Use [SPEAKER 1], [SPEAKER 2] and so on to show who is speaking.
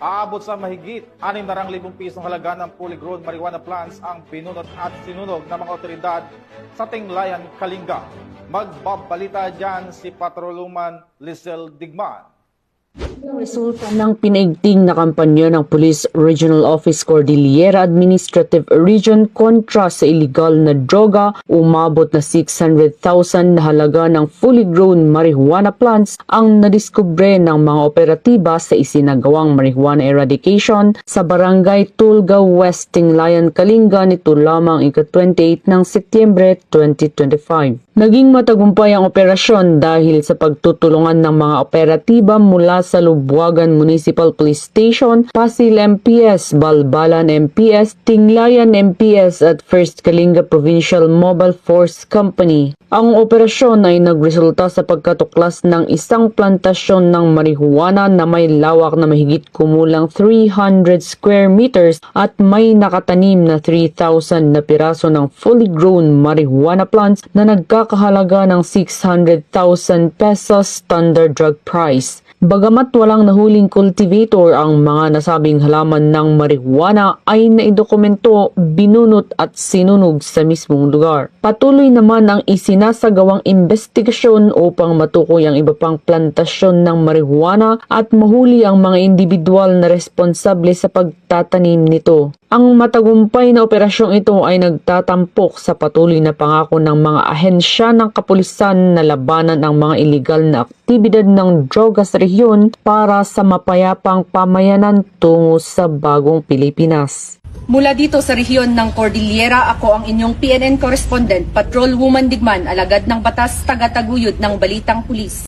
[SPEAKER 1] Aabot sa mahigit 600,000 pisong halaga ng fully grown marijuana plants ang pinunot at sinunog ng mga otoridad sa Tinglayan, Kalinga. Magbabalita dyan si Patroluman Lisel Digman.
[SPEAKER 2] Resulta ng pinaigting na kampanya ng Police Regional Office Cordillera Administrative Region kontra sa illegal na droga, umabot na 600,000 na halaga ng fully grown marijuana plants ang nadiskubre ng mga operatiba sa isinagawang marijuana eradication sa Barangay Tulga West, Tinglayan, Kalinga nito lamang ika-28 ng Setyembre 2025. Naging matagumpay ang operasyon dahil sa pagtutulungan ng mga operatiba mula sa Lubwagan Municipal Police Station, Pasil MPS, Balbalan MPS, Tinglayan MPS at First Kalinga Provincial Mobile Force Company. Ang operasyon ay nagresulta sa pagkatuklas ng isang plantasyon ng marijuana na may lawak na mahigit kumulang 300 square meters at may nakatanim na 3,000 na piraso ng fully grown marijuana plants na nagkakahalaga ng 600,000 pesos standard drug price. Bagamat walang nahuling cultivator, ang mga nasabing halaman ng marijuana ay naidokumento, binunot at sinunog sa mismong lugar. Patuloy naman ang isinasagawang investigasyon upang matukoy ang iba pang plantasyon ng marijuana at mahuli ang mga individual na responsable sa pagtatanim nito. Ang matagumpay na operasyong ito ay nagtatampok sa patuloy na pangako ng mga ahensya ng kapulisan na labanan ang mga iligal na aktibidad ng droga sa rehiyon para sa mapayapang pamayanan tungo sa bagong Pilipinas.
[SPEAKER 3] Mula dito sa rehiyon ng Cordillera, ako ang inyong PNN correspondent, Patrolwoman Digman, alagad ng batas, taga-taguyod ng Balitang Pulis.